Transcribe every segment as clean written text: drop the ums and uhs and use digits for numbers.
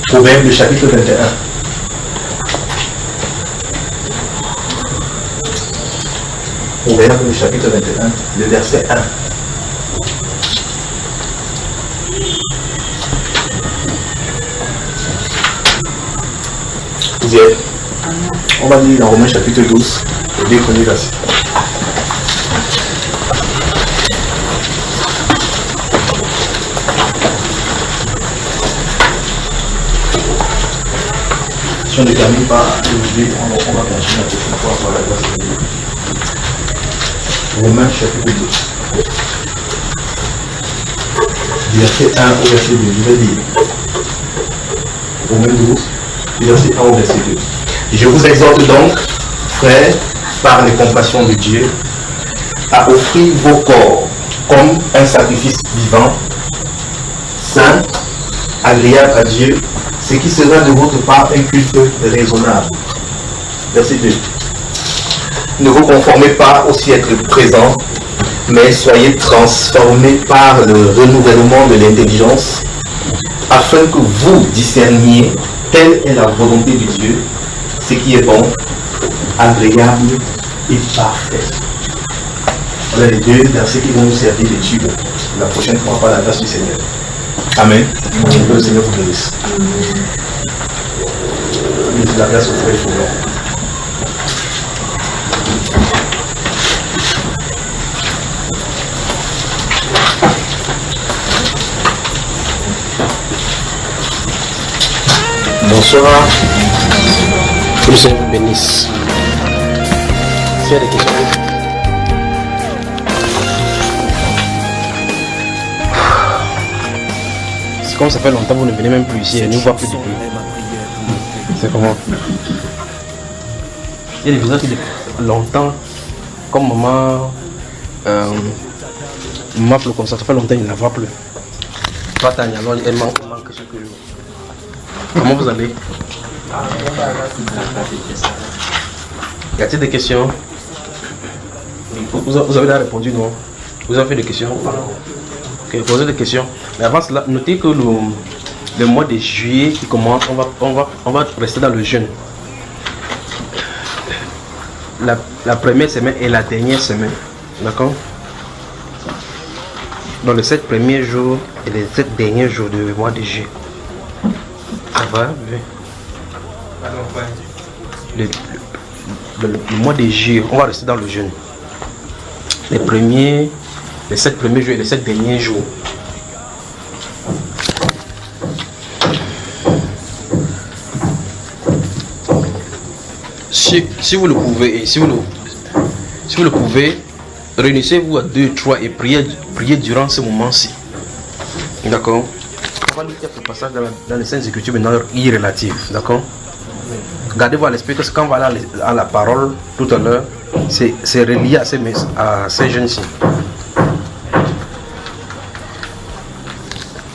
Proverbe, le chapitre 21. Proverbe, le chapitre 21, le verset 1. Vous y êtes? On va lire dans Romains chapitre 12, le 2 premiers versets. Si on ne termine pas aujourd'hui, on va continuer la prochaine fois par la grâce de Dieu. Romains chapitre 12. Du verset 1 au verset 2, je vais lire. Romains 12, du verset 1 au verset 2. Je vous exhorte donc, frères, par les compassions de Dieu, à offrir vos corps comme un sacrifice vivant, saint, agréable à Dieu, ce qui sera de votre part un culte raisonnable. Verset 2. Ne vous conformez pas au siècle présent, mais soyez transformés par le renouvellement de l'intelligence, afin que vous discerniez quelle est la volonté de Dieu, ce qui est bon, agréable et parfait. Voilà les deux versets qui vont nous servir d'étude la prochaine fois par la grâce du Seigneur. Amen. Que le Seigneur vous bénisse. Mettez la grâce au frère pour nous. Bonsoir. Que le Seigneur vous bénisse. S'il y a des questions. C'est comme ça fait longtemps, vous ne venez même plus ici et nous voit plus depuis. C'est comment? Il y a des visages qui depuis longtemps, comme maman m'appelle comme ça fait longtemps, il ne la voit plus. Pas Tania, alors elle manque ce que je... Comment vous allez? Y a-t-il des questions? Vous avez déjà répondu, non? Vous avez fait des questions? Ok, posez des questions. Mais avant cela, notez que le mois de juillet qui commence, on va rester dans le jeûne. La première semaine et la dernière semaine. D'accord? Dans les 7 premiers jours et les 7 derniers jours du mois de juillet. Ça va? Le mois de juillet, on va rester dans le jeûne. Les 7 premiers jours et les 7 derniers jours. Si vous le pouvez, et si vous le pouvez, réunissez-vous à 2, 3 et priez durant ce moment-ci. D'accord? On va lire quelques passages dans les Saintes Écritures maintenant irrelatives. D'accord? Gardez-vous à l'esprit que quand on va aller à la parole tout à l'heure, c'est relié à ces jeunes-ci.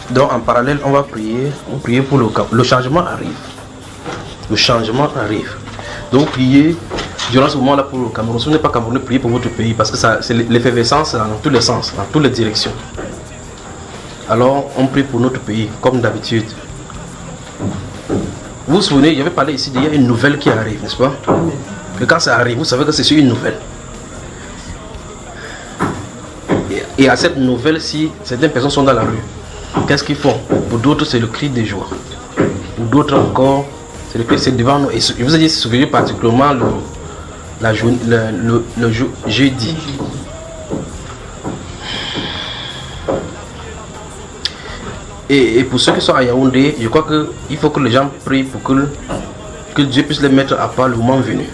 Donc en parallèle, on va prier pour le changement arrive. Le changement arrive. Donc priez durant ce moment-là pour le Cameroun. Si vous n'êtes pas Camerounais, priez pour votre pays parce que c'est l'effervescence dans tous les sens, dans toutes les directions. Alors on prie pour notre pays, comme d'habitude. Vous vous souvenez, j'avais parlé ici, il y a une nouvelle qui arrive, n'est-ce pas? Et quand ça arrive, vous savez que c'est sur une nouvelle. Et à cette nouvelle-ci, certaines personnes sont dans la rue. Qu'est-ce qu'ils font? Pour d'autres, c'est le cri de joie. Pour d'autres encore, c'est le cri, c'est devant nous. Et je vous ai dit, souvenez particulièrement le jeudi. Et pour ceux qui sont à Yaoundé, je crois qu'il faut que les gens prient pour que Dieu puisse les mettre à part le moment venu.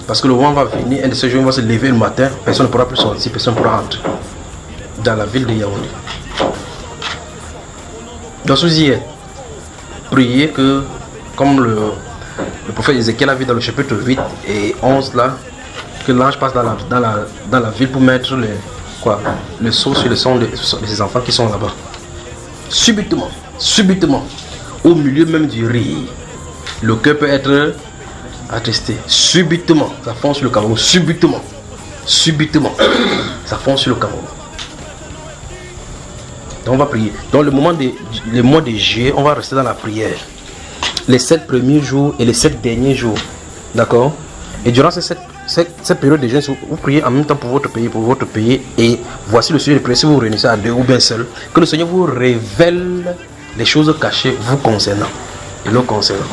Parce que le moment va venir, un de ces jours va se lever le matin, personne ne pourra plus sortir, personne ne pourra entrer dans la ville de Yaoundé. Donc si vous y êtes, priez que, comme le prophète Ézéchiel a vu dans le chapitre 8 et 11 là, que l'ange passe dans la ville pour mettre le sceau sur le sang de ses enfants qui sont là-bas. Subitement, au milieu même du rire, le cœur peut être attristé. Subitement, ça fonce sur le Cameroun. Subitement, ça fonce sur le Cameroun. Donc on va prier. Dans le mois de juillet, on va rester dans la prière. Les 7 premiers jours et les 7 derniers jours. D'accord? Et durant cette période de jeûne, vous priez en même temps pour votre pays, et voici le sujet de prière. Si vous vous réunissez à 2 ou bien seul, que le Seigneur vous révèle les choses cachées vous concernant et le concernant.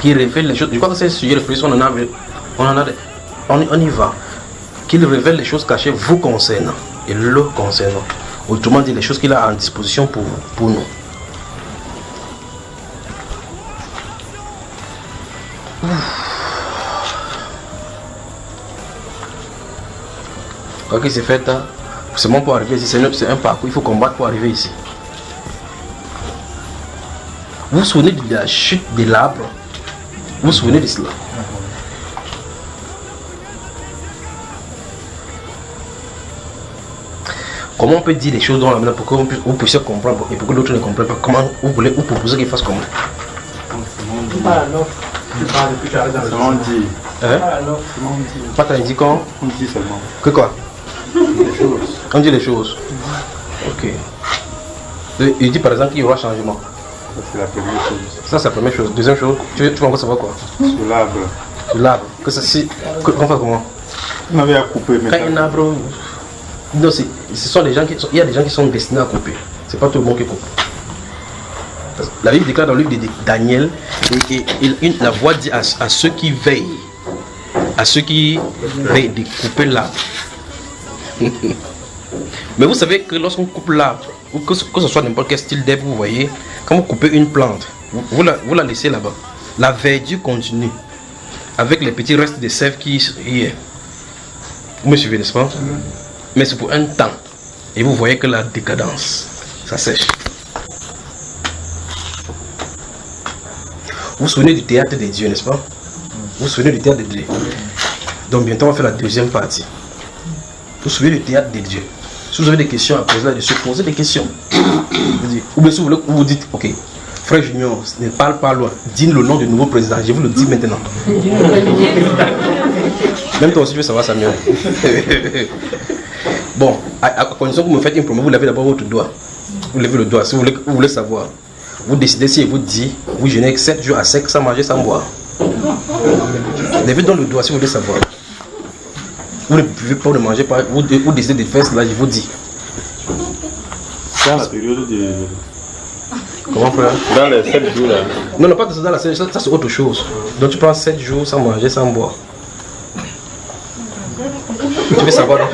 Qu'il révèle les choses. Je crois que c'est le sujet de prière. On y va. Qu'il révèle les choses cachées vous concernant et le concernant. Autrement dit, les choses qu'il a en disposition pour nous. Quoi qu'il s'est fait, c'est bon pour arriver ici. C'est un parcours, il faut combattre pour arriver ici. Vous vous souvenez de la chute de l'arbre? Vous vous souvenez de cela? Comment on peut dire les choses dans la main pour que vous puissiez comprendre et pour que l'autre ne comprenne pas? Comment vous voulez vous proposer qu'il fasse comment? On dit. Hein? Pas t'as dit quand? On dit seulement. Que quoi? Les choses. On dit les choses. Ok. Il dit par exemple qu'il y aura changement. Ça c'est la première chose. Ça c'est la première chose. Deuxième chose, tu vas encore savoir quoi? Sur l'arbre. Sur l'arbre. Que ceci. Qu'on fait comment? On avait à couper mais. Quand un arbre. Non, ce sont des gens qui sont. Il y a des gens qui sont destinés à couper. C'est pas tout le monde qui coupe. La Bible déclare dans le livre de Daniel, et la voix dit à ceux qui veillent, à ceux qui veillent de couper l'arbre. Mais vous savez que lorsqu'on coupe l'arbre, ou que ce soit n'importe quel style d'herbe, vous voyez, quand vous coupez une plante, vous la laissez là-bas. La verdure continue, avec les petits restes de sève qui y est. Vous me suivez, n'est-ce pas? Mais c'est pour un temps. Et vous voyez que la décadence, ça sèche. Vous vous souvenez du théâtre des dieux, n'est-ce pas? Vous vous souvenez du théâtre des dieux? Donc bientôt on va faire la deuxième partie. Vous vous souvenez du théâtre des dieux? Si vous avez des questions à poser là-dessus, posez des questions. Ou bien si vous voulez, vous dites, ok, frère Junior, ne parle pas loin, dis le nom du nouveau président, je vous le dis maintenant. Même toi aussi tu veux savoir Samuel. Bon, à condition que vous me faites une promesse, vous lavez d'abord votre doigt. Vous levez le doigt, si vous voulez savoir. Vous décidez si il vous dit, vous jeûnez 7 jours à sec sans manger, sans boire. Levez donc le doigt si vous voulez savoir. Vous ne pouvez pas ne manger pas, vous décidez de faire cela, je vous dis. Dans la période de. Comment frère? Dans les 7 jours là. Non, pas dans la 7 jours, ça c'est autre chose. Donc tu prends 7 jours sans manger, sans boire. Tu veux savoir non?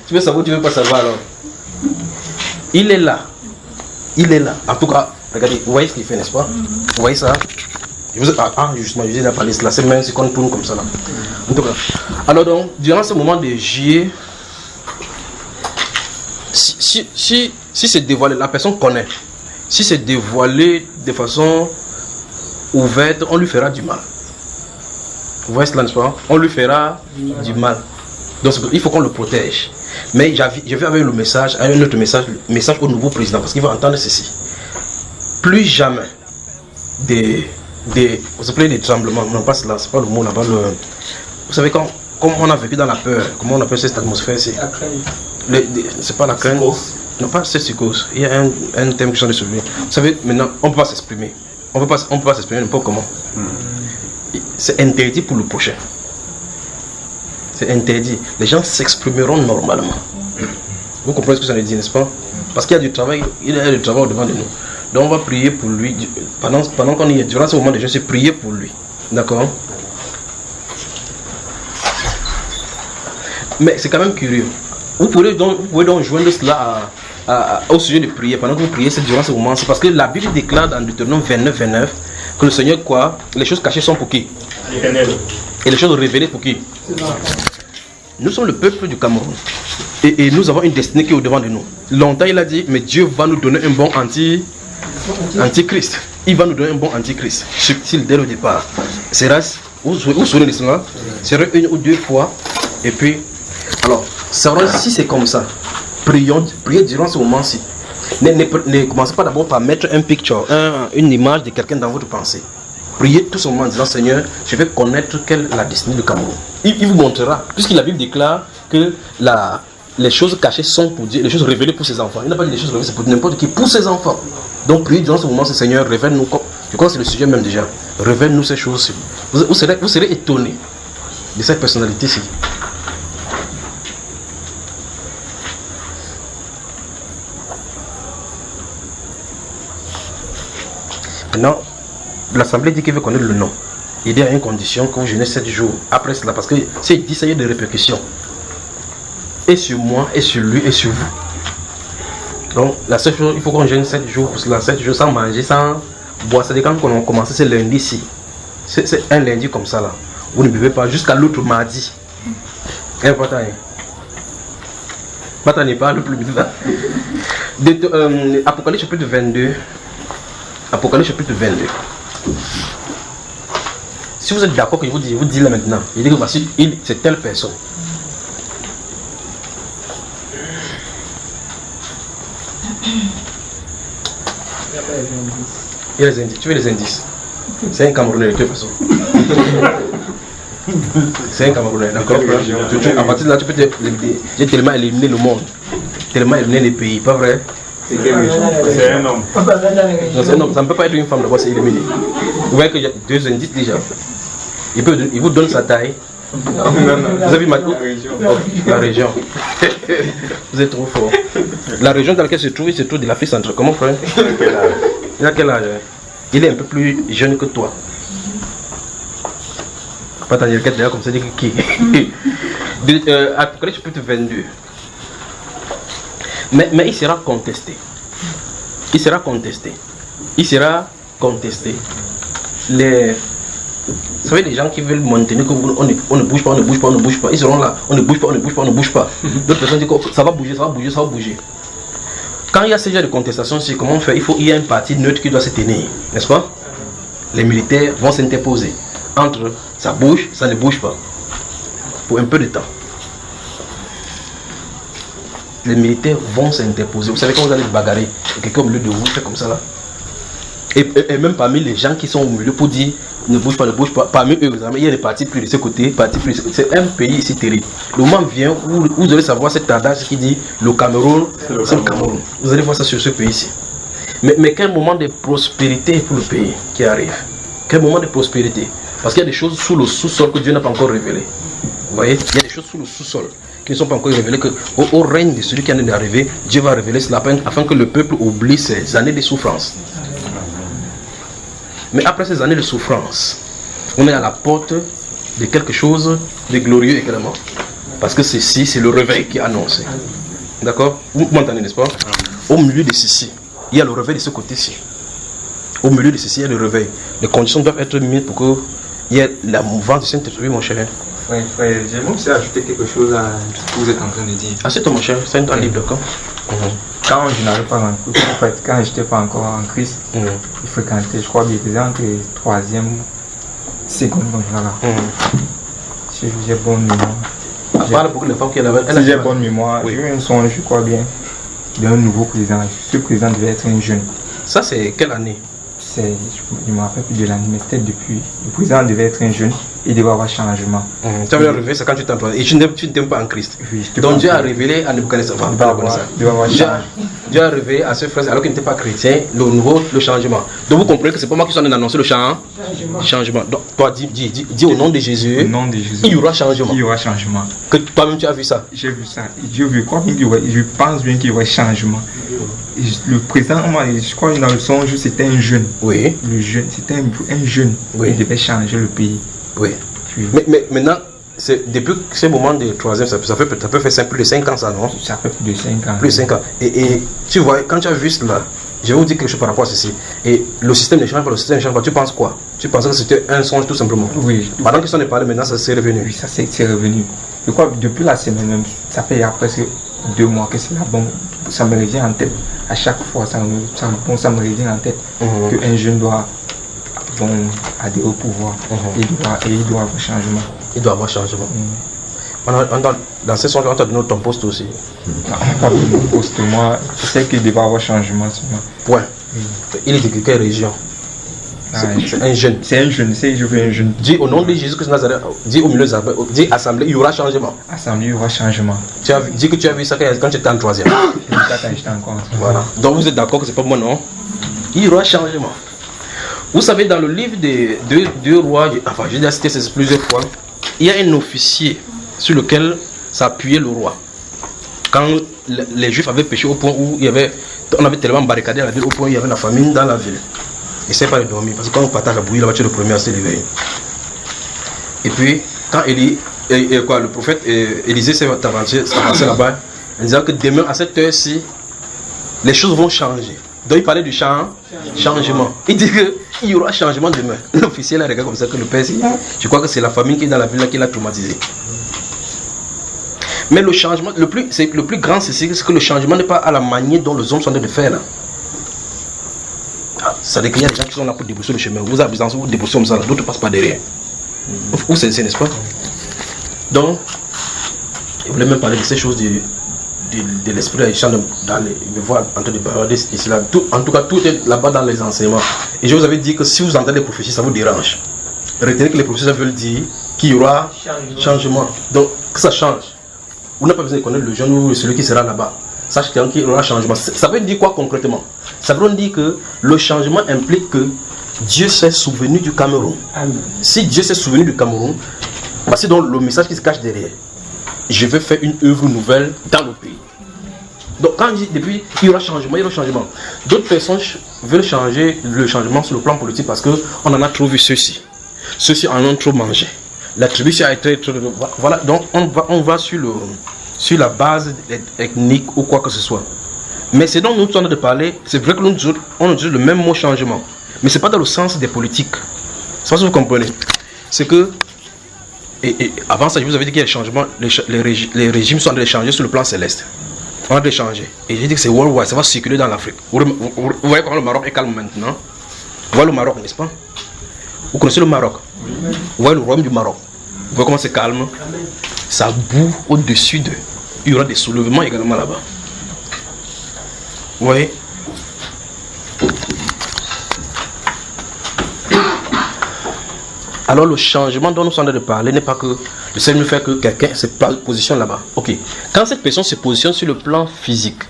Tu veux savoir ou tu veux pas savoir alors? Il est là. Il est là. En tout cas, regardez, vous voyez ce qu'il fait, n'est-ce pas? Vous voyez ça? Justement, je vous ai parlé de cela. C'est même si on tourne comme ça là. En tout cas. Alors donc, durant ce moment de juillet, si c'est dévoilé, la personne connaît. Si c'est dévoilé de façon ouverte, on lui fera du mal. Vous voyez cela, n'est-ce pas? On lui fera du mal. Donc il faut qu'on le protège. Mais je vais avec le message, un autre message au nouveau président, parce qu'il va entendre ceci. Plus jamais vous appelez des tremblements, non pas cela, c'est pas le mot là-bas. Vous savez, comme on a vécu dans la peur, comment on appelle cette atmosphère, c'est pas la crainte. Non, pas cette psychose. Il y a un thème qui sont de souvenir. Vous savez, maintenant, on ne peut pas s'exprimer. On ne peut pas s'exprimer n'importe comment. C'est interdit pour le prochain. C'est interdit. Les gens s'exprimeront normalement. Vous comprenez ce que ça veut dire, n'est-ce pas? Parce qu'il y a du travail, il y a du travail au-devant de nous. Donc on va prier pour lui. Pendant qu'on y est, durant ce moment de jeûne, c'est prier pour lui. D'accord? Mais c'est quand même curieux. Vous pouvez donc joindre cela au sujet de prier. Pendant que vous priez, c'est durant ce moment. C'est parce que la Bible déclare dans Deutéronome 29 que le Seigneur, quoi? Les choses cachées sont pour qui? Et les choses révélées pour qui? Nous sommes le peuple du Cameroun. Et nous avons une destinée qui est au-devant de nous. Longtemps il a dit, mais Dieu va nous donner un bon antichrist. Il va nous donner un bon antichrist. Subtil dès le départ. Vous vous souvenez de cela? C'est une ou deux fois. Et puis, alors, si c'est comme ça, priez durant ce moment-ci. Ne commencez pas d'abord par mettre un picture, une image de quelqu'un dans votre pensée. Priez tout simplement en disant, Seigneur, je vais connaître quelle est la destinée du Cameroun. Il vous montrera, puisque la Bible déclare que les choses cachées sont pour Dieu, les choses révélées pour ses enfants. Il n'a pas dit les choses révélées, c'est pour n'importe qui, pour ses enfants. Donc priez dans ce moment, Seigneur, révèle-nous. Je crois que c'est le sujet même déjà. Révèle-nous ces choses. Vous serez étonnés de cette personnalité-ci. Maintenant, l'Assemblée dit qu'il veut connaître le nom. Il y a une condition que vous jeûnez 7 jours après cela, parce que s'il dit ça, il y a des répercussions. Et sur moi, et sur lui, et sur vous. Donc, la seule chose, il faut qu'on jeûne 7 jours pour cela, 7 jours sans manger, sans boire. C'est quand on a commencé ce lundi-ci. C'est un lundi comme ça là. Vous ne buvez pas jusqu'à l'autre mardi. Pas n'est pas le plus vite là. Apocalypse chapitre 22. Apocalypse chapitre 22. Si vous êtes d'accord que je vous dis là maintenant, il dit que voici, c'est telle personne. Il y a les indices. Tu veux les indices? C'est un Camerounais de toute façon. C'est un Camerounais, d'accord? À partir de là, tu peux j'ai tellement éliminé le monde, tellement éliminé les pays, pas vrai? C'est un homme. Non, c'est un homme, ça ne peut pas être une femme d'abord, c'est éliminé. Vous voyez qu'il y a 2 indices déjà. Il vous donne sa taille. Vous avez vu la région. Vous êtes trop fort. La région dans laquelle il se trouve de l'Afrique centrale. Comment frère? Il a quel âge? Il est un peu plus jeune que toi. Pas t'en dire d'ailleurs comme ça, dit qui? Apocalypse chapitre 22. Mais il sera contesté. Il sera contesté. Il sera contesté. Vous savez, les gens qui veulent maintenir que on ne bouge pas, on ne bouge pas, on ne bouge pas. Ils seront là, on ne bouge pas, on ne bouge pas, on ne bouge pas. D'autres personnes disent que ça va bouger, ça va bouger, ça va bouger. Quand il y a ce genre de contestation, c'est comment faire? Il y a un parti neutre qui doit se tenir, n'est-ce pas? Les militaires vont s'interposer entre ça bouge, ça ne bouge pas, pour un peu de temps. Les militaires vont s'interposer. Vous savez, quand vous allez bagarrer, quelqu'un au milieu de vous fait comme ça là. Et même parmi les gens qui sont au milieu pour dire ne bouge pas, parmi eux, il y a des partis plus de ce côté, partis plus de ce côté. C'est un pays ici terrible. Le moment vient où vous devez savoir cette tendance qui dit le Cameroun, c'est le Cameroun. Vous allez voir ça sur ce pays ici. Mais quel moment de prospérité pour le pays qui arrive? Quel moment de prospérité? Parce qu'il y a des choses sous le sous-sol que Dieu n'a pas encore révélées. Vous voyez? Il y a des choses sous le sous-sol qui ne sont pas encore révélées, que au règne de celui qui en est arrivé, Dieu va révéler cela afin que le peuple oublie ses années de souffrance. Mais après ces années de souffrance, on est à la porte de quelque chose de glorieux également. Parce que ceci, c'est le réveil qui est annoncé. D'accord? Vous m'entendez, n'est-ce pas? Au milieu de ceci, il y a le réveil de ce côté-ci. Au milieu de ceci, il y a le réveil. Les conditions doivent être mises pour qu'il y ait la mouvance du Saint-Esprit, mon cher. Oui, frère, j'aimerais aussi ajouter quelque chose à ce que vous êtes en train de dire. Ah, c'est toi, mon cher, c'est un temps libre, d'accord? Quand je n'avais pas en fait, quand je n'étais pas encore en Christ, il fréquentait, je crois, bien entre 3e, 2e, voilà. Si j'ai bonne mémoire. Parle pour que les femmes qui avaient. Si j'ai bonne mémoire, j'ai eu un songe, je crois bien, d'un nouveau président. Ce président devait être un jeune. Ça, c'est quelle année? Je ne me rappelle plus de l'année, mais c'était depuis. Le président devait être un jeune, il devait avoir changement. Tu avais révélé ça quand tu t'emploies. Et tu n'étais pas en Christ. Oui, donc Dieu a révélé à Nebuchadnezzar. Dieu a révélé à ce frère, alors qu'il n'était pas chrétien, le changement. Donc vous comprenez que c'est pas moi qui suis en train d'annoncer le changement. Donc toi, dis au nom de Jésus. Au nom de Jésus. Il y aura changement. Il y aura changement. Que toi-même tu as vu ça? J'ai vu ça. Je pense bien qu'il y aura changement. Le président, moi, je crois que dans le songe, c'était un jeune. Oui. Le jeune, c'était un jeune. Oui. Il devait changer le pays. Oui. Mais maintenant, depuis ce moment de 3e, ça peut faire plus de 5 ans, ça, non? Ça fait plus de 5 ans. Plus de 5 ans. Et tu vois, quand tu as vu cela, je vais vous dire quelque chose par rapport à ceci. Et le système ne change pas, tu penses quoi? Tu pensais que c'était un songe tout simplement? Oui. Pendant que ça n'est pas maintenant, ça s'est revenu. Oui, ça c'est revenu. Je crois que depuis la semaine même, ça fait presque 2 mois que c'est là. Bon, ça me revient en tête. À chaque fois, ça me revient en tête qu'un jeune doit adhérer au pouvoir. Et il doit avoir changement. Il doit avoir changement. Dans ce sens-là, on t'a donné ton poste aussi. On n'a pas donné mon poste. Moi, je sais qu'il doit avoir changement. Point. Il est de quelle région? C'est un jeune. C'est un jeune, je veux un jeune. Dis au nom de Jésus Christ Nazareth, dis au milieu des assemblées, dis assemblée, il y aura changement. Assemblée, il y aura changement. Dis que tu as vu ça quand tu étais en 3e. Voilà. Donc vous êtes d'accord que c'est pas moi, non? Il y aura changement. Vous savez, dans le livre des deux rois, enfin, j'ai déjà cité ça plusieurs fois, il y a un officier sur lequel s'appuyait le roi. Quand les Juifs avaient péché au point où on avait tellement barricadé la ville, au point où il y avait la famine dans la ville. Essaye pas de dormir, parce que quand on partage la bouillie, là-bas, tu es le premier à se réveiller. Et puis, quand le prophète Élisée s'est avancé là-bas, en disant que demain, à cette heure-ci, les choses vont changer. Donc il parlait du changement. Il dit qu'il y aura changement demain. L'officier là regarde comme ça que le père, je crois que c'est la famine qui est dans la ville là qui l'a traumatisé. Mais le changement, le plus grand, c'est que le changement n'est pas à la manière dont les hommes sont en train de faire. Là. Ça veut dire qu'il y a des gens qui sont là pour débrousser le chemin. Vous avez besoin de débrousser comme ça, d'autres ne passent pas derrière. Où c'est, n'est-ce pas? Donc, il voulait même parler de ces choses de l'esprit dans les voix en train de parler ici là. En tout cas, tout est là-bas dans les enseignements. Et je vous avais dit que si vous entendez les prophéties, ça vous dérange. Retenez que les prophéties veulent dire qu'il y aura changement. Donc, que ça change. Vous n'avez pas besoin de connaître le jeune ou celui qui sera là-bas. Sachez qu'il y aura changement. Ça veut dire quoi concrètement? Ça veut dire que le changement implique que Dieu s'est souvenu du Cameroun. Amen. Si Dieu s'est souvenu du Cameroun, c'est donc le message qui se cache derrière. Je vais faire une œuvre nouvelle dans le pays. Donc quand je dis depuis, il y aura changement, il y aura changement. D'autres personnes veulent changer le changement sur le plan politique parce qu'on en a trop vu ceux-ci. Ceux-ci en ont trop mangé. L'attribution a été trop... Voilà, donc on va sur la base ethnique ou quoi que ce soit. Mais c'est dont nous sommes en train de parler, c'est vrai que nous on utilise le même mot changement. Mais ce n'est pas dans le sens des politiques. C'est pas ce que vous comprenez. C'est que, et avant ça, je vous avais dit qu'il y a des changements, les régimes sont en train de changer sur le plan céleste. On va les changer. Et j'ai dit que c'est worldwide, ça va circuler dans l'Afrique. Vous voyez comment le Maroc est calme maintenant? Vous voyez le Maroc, n'est-ce pas? Vous connaissez le Maroc? Vous voyez le royaume du Maroc? Vous voyez comment c'est calme? Ça boue au-dessus d'eux. Il y aura des soulèvements également là-bas. Vous voyez? Alors le changement dont nous sommes en train de parler n'est pas que le Seigneur fait que quelqu'un se positionne là-bas. Ok. Quand cette personne se positionne sur le plan physique,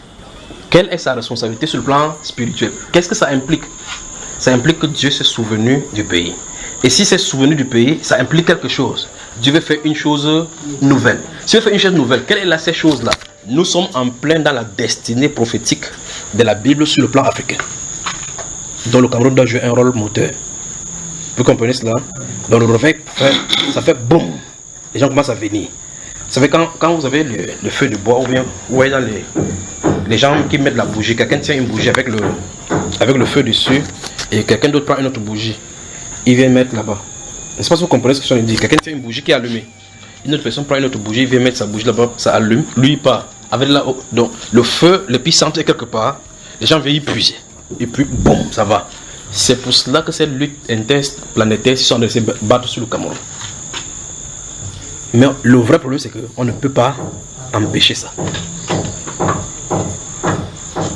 quelle est sa responsabilité sur le plan spirituel? Qu'est-ce que ça implique? Ça implique que Dieu s'est souvenu du pays. Et si c'est souvenu du pays, ça implique quelque chose. Dieu veut faire une chose nouvelle. Si Dieu veut faire une chose nouvelle, quelle est là ces choses-là? Nous sommes en plein dans la destinée prophétique de la Bible sur le plan africain, dont le Cameroun doit jouer un rôle moteur. Vous comprenez cela? Dans le réveil, ça fait boum. Les gens commencent à venir. Vous savez, quand vous avez le feu de bois, ou bien vous voyez dans les gens qui mettent la bougie, quelqu'un tient une bougie avec le feu dessus, et quelqu'un d'autre prend une autre bougie, il vient mettre là-bas. Je ne sais pas si vous comprenez ce que je veux dire. Quelqu'un tient une bougie qui est allumée. Une autre personne prend une autre bougie, il vient mettre sa bougie là-bas, ça allume, lui il part. Avec donc le feu, l'épicentre est quelque part, les gens viennent y puiser. Et puis, boum, ça va. C'est pour cela que cette lutte interplanétaire se sont en train de se battre sur le Cameroun. Mais le vrai problème, c'est qu'on ne peut pas empêcher ça.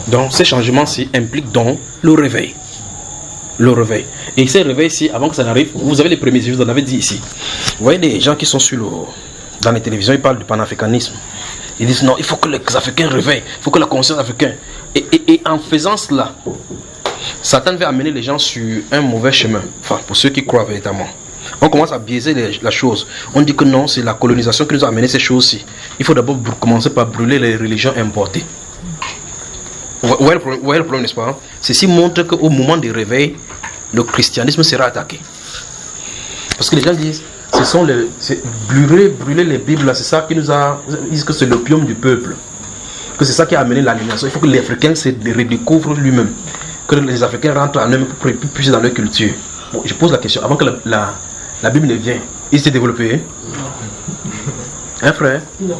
Donc, ces changements-ci impliquent donc le réveil. Le réveil. Et ces réveils-ci, avant que ça n'arrive, vous avez les premiers, je vous en avais dit ici. Vous voyez des gens qui sont dans les télévisions, ils parlent du panafricanisme. Ils disent non, il faut que les Africains réveillent, il faut que la conscience africaine. Et en faisant cela, Satan veut amener les gens sur un mauvais chemin. Enfin, pour ceux qui croient véritablement. On commence à biaiser la chose. On dit que non, c'est la colonisation qui nous a amené ces choses-ci. Il faut d'abord commencer par brûler les religions importées. Vous voyez le problème, n'est-ce pas? Ceci montre qu'au moment du réveil, le christianisme sera attaqué. Parce que les gens disent, brûler les Bibles, c'est ça qui nous a... Ils disent que c'est l'opium du peuple. Que c'est ça qui a amené l'aliénation. Il faut que les Africains se redécouvrent lui-même. Que les Africains rentrent en eux pour puiser dans leur culture. Bon, je pose la question, avant que la Bible ne vienne, ils s'est développé? Hein, frère? Non.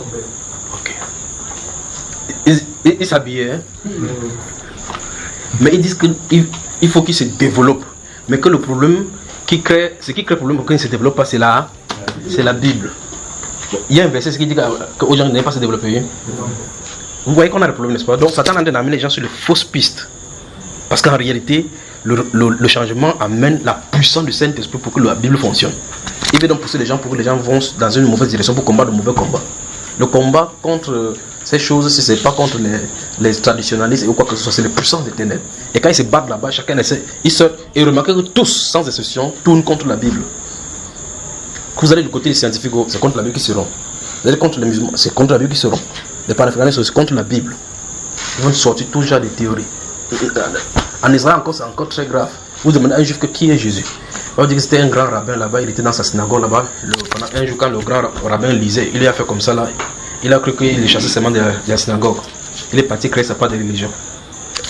Ok. Ils s'habillaient, mais ils disent qu'il faut qu'ils se développent. Mais que le problème, ce qui crée le problème pour qu'ils ne se développent pas, c'est la Bible. Il y a un verset qui dit qu'aux gens n'aiment pas se développer. Vous voyez qu'on a le problème, n'est-ce pas? Donc Satan a amené les gens sur de fausses pistes. Parce qu'en réalité, le changement amène la puissance du Saint-Esprit pour que la Bible fonctionne. Il veut donc pousser les gens pour que les gens vont dans une mauvaise direction pour combattre de mauvais combats. Le combat contre ces choses, ce n'est pas contre les traditionalistes ou quoi que ce soit, c'est les puissances des ténèbres. Et quand ils se battent là-bas, chacun essaie, et remarquez que tous, sans exception, tournent contre la Bible. Quand vous allez du côté des scientifiques, c'est contre la Bible qu'ils seront. Vous allez contre les musulmans, c'est contre la Bible qu'ils seront. Les panafricanistes, c'est contre la Bible. Ils vont sortir toujours des théories. En Israël, encore, c'est encore très grave. Vous demandez à un juif qui est Jésus. On va dire que c'était un grand rabbin là-bas, il était dans sa synagogue là-bas. Pendant un jour, quand le grand rabbin lisait, il a fait comme ça là. Il a cru qu'il chassait seulement de la synagogue. Il est parti créer sa part de religion.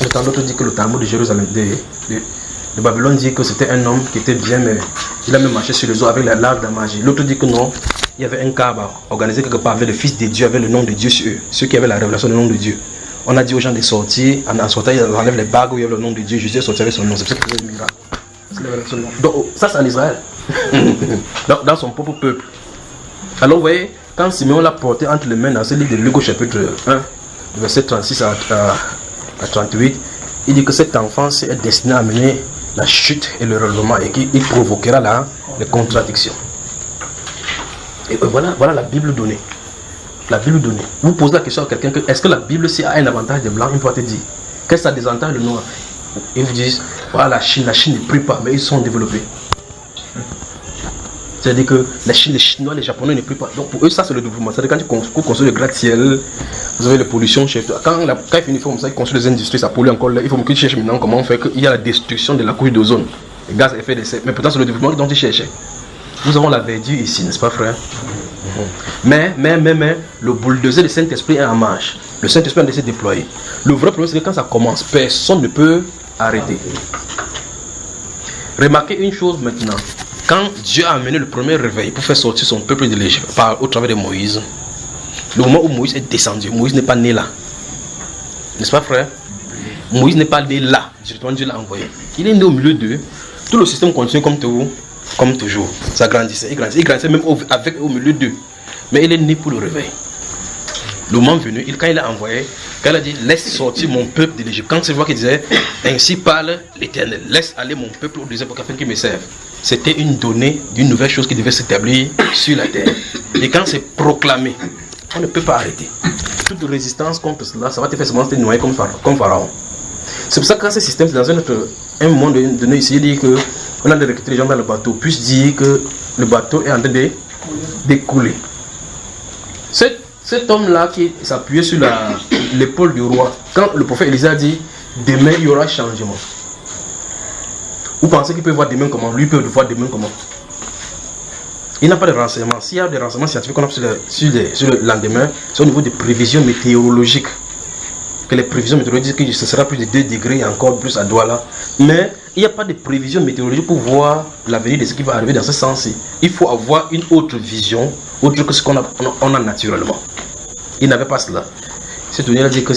Le temps l'autre dit que le Talmud de Jérusalem, de Babylone, dit que c'était un homme qui était bien, mais il a même marché sur les eaux avec la lave de la magie. L'autre dit que non, il y avait un kaaba organisé quelque part avec le fils de Dieu, avec le nom de Dieu sur eux, ceux qui avaient la révélation du nom de Dieu. On a dit aux gens de sortir, en sortant, ils enlèvent les bagues où il y avait le nom de Dieu. Jésus est sorti avec son nom, c'est pour ça qu'il faisait le miracle. Donc, ça c'est en Israël, dans son propre peuple. Alors, vous voyez, quand Simeon l'a porté entre les mains dans ce livre de Luc au chapitre 1, verset 36 à 38, il dit que cet enfant est destiné à amener la chute et le relèvement et qu'il provoquera les contradictions. Et voilà la Bible donnée. La Bible donnée. Vous posez la question à quelqu'un, est-ce que la Bible a un avantage des blancs? Il peut te dire, qu'est-ce que ça désavantage de noirs? Ils vous disent, voilà, la Chine ne prie pas, mais ils sont développés. C'est-à-dire que les Chinois, les Japonais ne prient pas. Donc pour eux, ça c'est le développement. C'est-à-dire quand tu construis le gratte-ciel, vous avez la pollution chez toi. Quand il finit comme ça, ils construisent des industries, ça pollue encore. Il faut que tu cherches maintenant comment on fait qu'il y a la destruction de la couche d'ozone. Les gaz à effet de serre. Mais pourtant c'est le développement dont ils cherchaient. Nous avons la verdure ici, n'est-ce pas frère? Mais, le bulldozer du Saint-Esprit est en marche. Le Saint-Esprit a décidé de déployer. Le vrai problème c'est que quand ça commence, personne ne peut arrêter. Remarquez une chose maintenant. Quand Dieu a amené le premier réveil pour faire sortir son peuple de l'Égypte au travers de Moïse, le moment où Moïse est descendu, Moïse n'est pas né là. N'est-ce pas frère? Moïse n'est pas né là. Directement Dieu l'a envoyé. Il est né au milieu d'eux. Tout le système continue comme toujours. Ça grandissait. Il grandissait même au milieu d'eux. Mais il est né pour le réveil. Le moment venu, quand il a envoyé, quand il a dit laisse sortir mon peuple de l'Égypte, quand c'est moi qui disais ainsi parle l'Éternel, laisse aller mon peuple au désert pour qu'afin qu'il me serve. C'était une donnée d'une nouvelle chose qui devait s'établir sur la terre. Et quand c'est proclamé, on ne peut pas arrêter. Toute résistance contre cela, ça va te faire seulement te noyer comme Pharaon. C'est pour ça que quand ce système, c'est dans un moment donné ici, il dit qu'on a de recruter les gens dans le bateau, puisse dire que le bateau est en train d'écouler. Cet homme-là qui s'appuyait sur l'épaule du roi, quand le prophète Élisée a dit demain il y aura changement. Vous pensez qu'il peut voir demain comment? Lui peut voir demain comment? Il n'a pas de renseignements. S'il y a des renseignements scientifiques qu'on a sur le lendemain, c'est au niveau des prévisions météorologiques. Que les prévisions météorologiques disent que ce sera plus de 2 degrés et encore plus à Douala. Mais il n'y a pas de prévisions météorologiques pour voir l'avenir de ce qui va arriver dans ce sens-ci. Il faut avoir une autre vision, autre que ce qu'on a naturellement. Il n'avait pas cela. C'est donné à dire que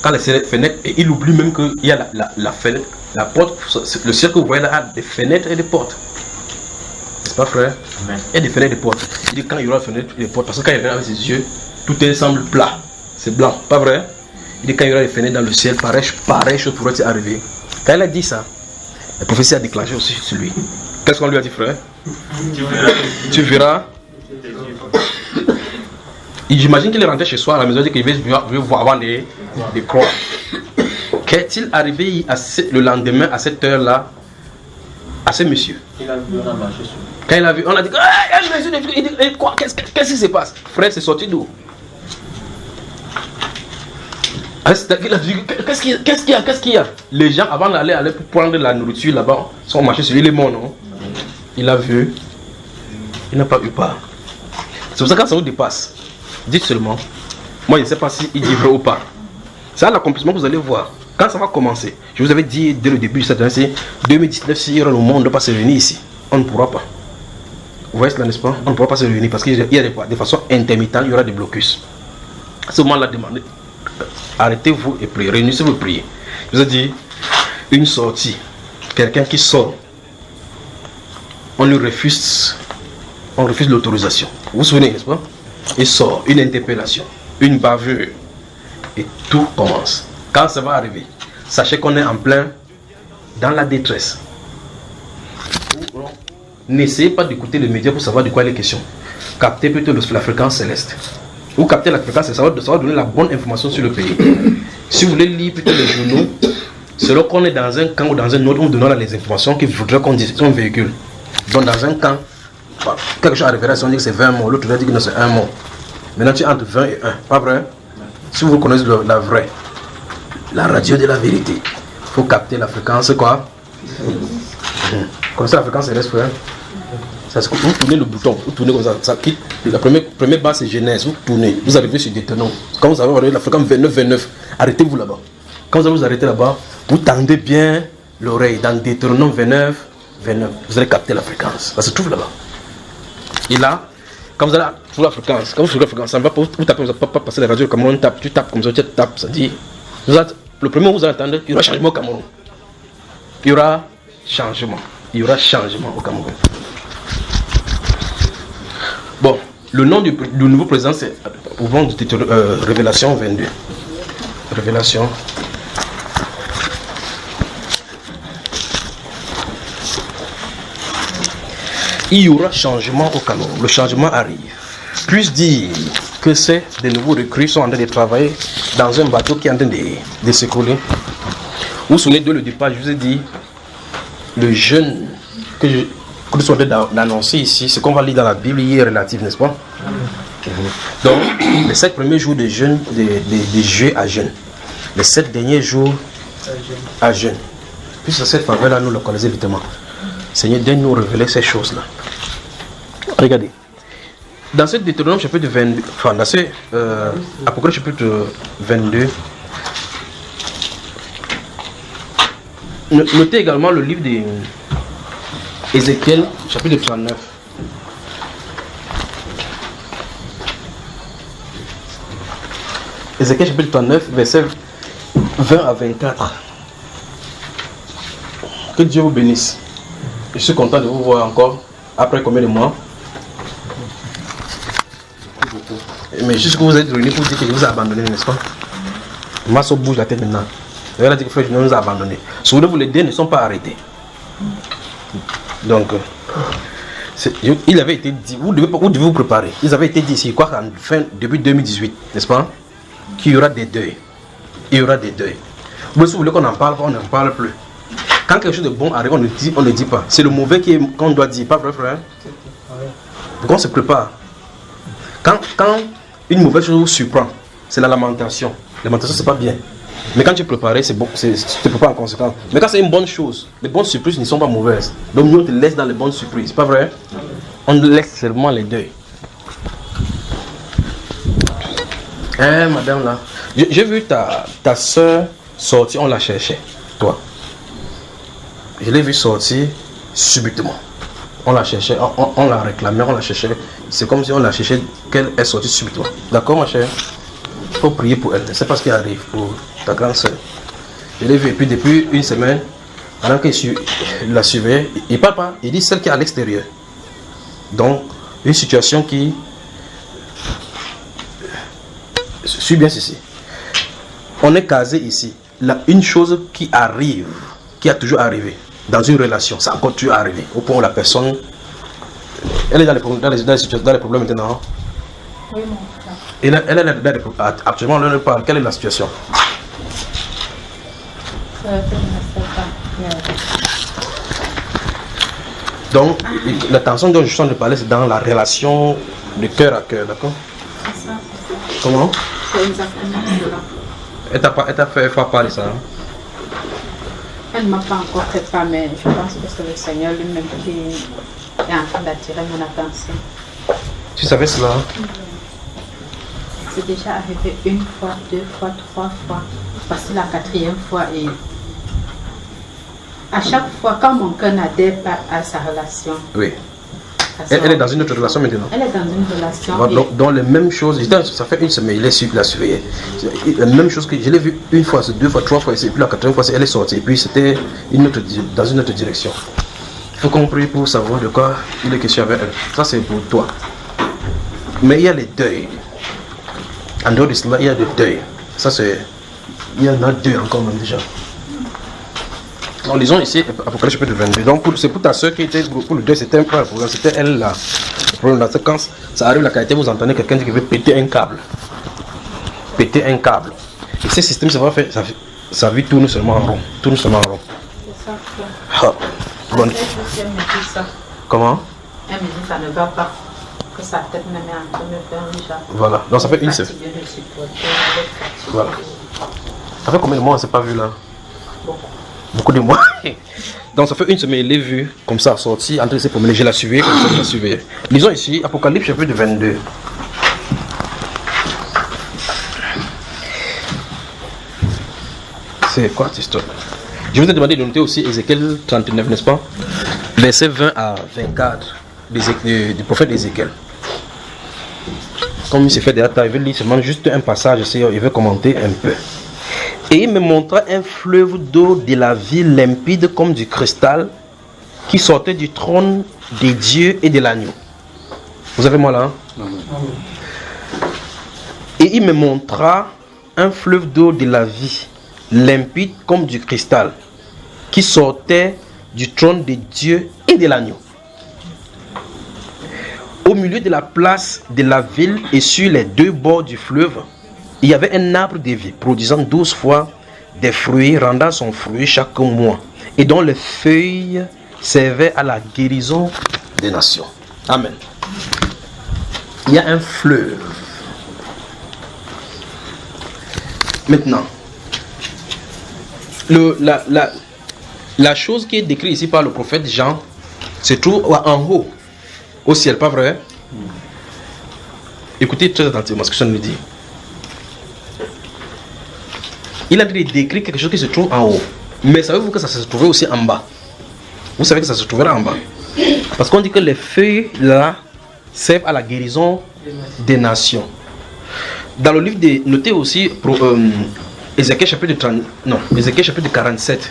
quand les fenêtres, et il oublie même qu'il y a la fenêtre, la porte, le ciel que vous voyez là a des fenêtres et des portes. N'est-ce pas frère? Amen. Il y a des fenêtres et des portes. Il dit quand il y aura des fenêtres et des portes, parce que quand il regarde avec ses yeux, tout semble plat. C'est blanc, pas vrai? Il dit quand il y aura des fenêtres dans le ciel, pareil chose pourrait arriver. Quand il a dit ça, la prophétie a déclenché aussi sur lui. Qu'est-ce qu'on lui a dit, frère? Tu verras. J'imagine qu'il est rentré chez soi à la maison et qu'il veut voir avant de croire. Qu'est-il arrivé le lendemain à cette heure-là à ce monsieur? Quand il a vu, on a dit qu'est-ce qui se passe? Frère, c'est sorti d'où? Qu'est-ce qu'il y a? Les gens, avant d'aller pour prendre la nourriture là-bas, sont marchés sur lui, il est mort, non? Il a vu, il n'a pas eu peur. C'est pour ça que quand ça vous dépasse, dites seulement, moi je ne sais pas s'il dit vrai ou pas. C'est l'accomplissement que vous allez voir. Quand ça va commencer, je vous avais dit dès le début de cette année, c'est 2019, si le monde ne peut pas se réunir ici, on ne pourra pas. Vous voyez cela, n'est-ce pas? On ne pourra pas se réunir parce qu'il y a des façons intermittentes, il y aura des blocus. À ce moment-là, demandez, arrêtez-vous et priez, réunissez-vous et priez. Je vous ai dit, une sortie, quelqu'un qui sort, on lui refuse l'autorisation. Vous vous souvenez, n'est-ce pas? Il sort, une interpellation, une bavure, et tout commence. Quand ça va arriver, sachez qu'on est en plein dans la détresse. N'essayez pas d'écouter les médias pour savoir de quoi il est question. Captez plutôt la fréquence céleste. Vous captez la fréquence, ça va donner la bonne information sur le pays. Si vous voulez lire plutôt les journaux, selon qu'on est dans un camp ou dans un autre, on vous donnera les informations qu'il faudrait qu'on véhicule. Donc dans un camp, quelque chose arrivera, si on dit que c'est 20 mots, l'autre va dire que non, c'est 1 mot. Maintenant tu es entre 20 et 1, pas vrai? Si vous connaissez la vraie, la radio de la vérité, il faut capter la fréquence quoi? Vous connaissez la fréquence céleste, frère? Ça, vous tournez le bouton, vous tournez comme ça quitte. La première base c'est Genèse, vous tournez, vous arrivez sur Deutéronome. Quand vous avez la fréquence 29, arrêtez-vous là-bas. Quand vous arrêtez là-bas, vous tendez bien l'oreille dans Deutéronome 29, vous allez capter la fréquence. Ça se trouve là-bas. Et là, quand vous allez trouver la fréquence, ça ne va pas, vous tapez, vous n'allez pas passer la radio au Cameroun, tu tapes comme ça, tu tapes, ça dit. Le premier mot vous allez entendre, il y aura changement au Cameroun. Il y aura changement au Cameroun. Bon, le nom du nouveau président, c'est au nom du titre Révélation 22. Révélation. Il y aura changement au Cameroun. Le changement arrive. Puis-je dire que c'est de nouveaux recrues sont en train de travailler dans un bateau qui est en train de s'écrouler. Vous vous souvenez de le départ, je vous ai dit, le jeûne que nous sommes en train d'annoncer ici, ce qu'on va lire dans la Bible, il est relatif, n'est-ce pas? Donc, les 7 premiers jours de jeûne, de juillet à jeûne. Les 7 derniers jours à jeûne. Puisque cette faveur-là, nous le connaissons évidemment. Seigneur, donne nous révéler ces choses-là. Regardez. Dans ce Deutéronome chapitre 22, enfin dans ce Apocalypse chapitre 22, notez également le livre d'Ézéchiel chapitre 39. Ézéchiel chapitre 39, versets 20 à 24. Que Dieu vous bénisse. Je suis content de vous voir encore. Après combien de mois? Mais juste que vous êtes réunis pour dire que je vous ai abandonné, n'est-ce pas? Masso bouge la tête maintenant. Vous avez dit que frère, je nous ai abandonné. Souvenez-vous, les dés ne sont pas arrêtés. Donc, il avait été dit, vous devez vous préparer. Ils avaient été dit ici, quoi qu'en début 2018, n'est-ce pas? Qu'il y aura des deuils. Il y aura des deuils. Mais si vous voulez qu'on en parle, on n'en parle plus. Quand quelque chose de bon arrive, on ne dit pas. C'est le mauvais qu'on doit dire, pas vrai, frère? Donc on se prépare. Quand une mauvaise chose vous surprend, c'est la lamentation. La lamentation, c'est pas bien. Mais quand tu es préparé, c'est bon, tu te prépares en conséquence. Mais quand c'est une bonne chose, les bonnes surprises ne sont pas mauvaises. Donc nous, on te laisse dans les bonnes surprises, pas vrai? On laisse seulement les deuils. Madame là, j'ai vu ta soeur sortir, on la cherchait, toi. Je l'ai vu sortir subitement. On la cherchait, on la réclamait, on la cherchait. C'est comme si on la cherchait, qu'elle est sortie subitement. D'accord, ma chère? Il faut prier pour elle. C'est pas ce qui arrive pour ta grande soeur. Je l'ai vu, et puis depuis une semaine, pendant qu'il la surveillait, il ne parle pas, il dit celle qui est à l'extérieur. Donc, une situation qui... Suis bien ceci. On est casé ici. Là, une chose qui arrive, qui a toujours arrivé, dans une relation, ça a encore toujours arrivé. Au point où la personne, elle est dans les problèmes maintenant. Oui, mon frère. Elle est actuellement, on ne parle. Quelle est la situation? Donc, la tension dont je suis en train de parler, c'est dans la relation de cœur à cœur, d'accord? C'est ça. Comment? C'est exactement cela. Elle t'a fait part de ça, hein? Elle ne m'a pas encore fait part, mais je pense que c'est le Seigneur lui-même qui est en train d'attirer mon attention. Tu savais cela? C'est déjà arrivé 1 fois, 2 fois, 3 fois. Voici la 4e fois et à chaque fois, quand mon cœur n'adhère pas à sa relation. Oui. Elle est dans une autre relation maintenant. Elle est dans une relation. Dans les mêmes choses, ça fait une semaine, il est la surveillé. La même chose que je l'ai vu 1 fois, 2 fois, 3 fois, et puis la 4e fois, elle est sortie. Et puis c'était dans une autre direction. Il faut qu'on prie pour savoir de quoi il est question avec elle. Ça c'est pour toi. Mais il y a les deuils. En dehors de cela, il y a des deuils. Ça c'est... Il y en a 2 encore même déjà. En lisant ici, Apocalypse chapitre 22. Donc c'est pour ta soeur qui était, pour le 2, c'était un peu le problème, c'était elle là. Le problème là, c'est quand ça arrive la qualité, vous entendez quelqu'un qui veut péter un câble. Péter un câble. Et ce système, ça va faire, sa vie tourne seulement en rond. Tourne seulement en rond. C'est ça. Bon. Elle me dit ça. Comment? Elle me dit ça ne va pas. Que sa tête me met en train de me faire déjà. Voilà. Donc ça fait une semaine. Voilà. Ça fait combien de mois on ne s'est pas vu là? Beaucoup de mois. Donc ça fait une semaine, il est vu comme ça, sorti, entre ses promener, je l'ai suivi, comme ça, je l'ai suivi. Lisons ici, Apocalypse chapitre 22. C'est quoi cette histoire? Je vous ai demandé de noter aussi Ézéchiel 39, n'est-ce pas? Versets 20 à 24 du prophète Ézéchiel. Comme il s'est fait déjà, il veut lire seulement juste un passage, il veut commenter un peu. Et il me montra un fleuve d'eau de la vie limpide comme du cristal qui sortait du trône des dieux et de l'agneau. Vous avez moi là? Hein? Et il me montra un fleuve d'eau de la vie limpide comme du cristal qui sortait du trône des dieux et de l'agneau. Au milieu de la place de la ville et sur les deux bords du fleuve, il y avait un arbre de vie produisant 12 fois des fruits, rendant son fruit chaque mois, et dont les feuilles servaient à la guérison des nations. Amen. Il y a un fleuve. Maintenant, la chose qui est décrite ici par le prophète Jean se trouve en haut, au ciel, pas vrai? Écoutez très attentivement ce que ça nous dit. Il a décrit quelque chose qui se trouve en haut. Mais savez-vous que ça se trouvait aussi en bas? Vous savez que ça se trouvera en bas. Parce qu'on dit que les feuilles là servent à la guérison des nations. Dans le livre de... Notez aussi Ézéchiel chapitre 30, non, Ézéchiel chapitre 47.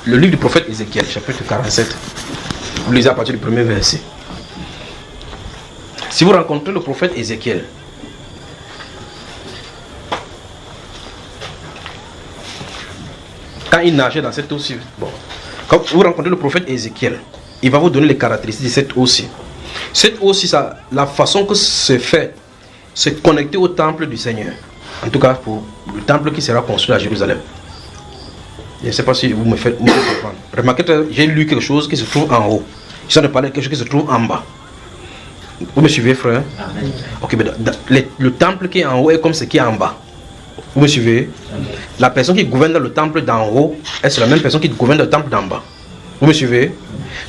Le livre du prophète Ézéchiel chapitre 47. Vous lisez à partir du premier verset. Si vous rencontrez le prophète Ézéchiel, quand il nageait dans cette eau-ci, bon, quand vous rencontrez le prophète Ézéchiel, il va vous donner les caractéristiques de cette eau-ci. Cette eau-ci, la façon que c'est fait, c'est connecté au temple du Seigneur. En tout cas, pour le temple qui sera construit à Jérusalem. Je ne sais pas si vous me faites comprendre. Remarquez, j'ai lu quelque chose qui se trouve en haut. Je suis en train de parler de quelque chose qui se trouve en bas. Vous me suivez, frère? Amen. Ok, mais le temple qui est en haut est comme ce qui est en bas. Vous me suivez? La personne qui gouverne dans le temple d'en haut est la même personne qui gouverne dans le temple d'en bas. Vous me suivez?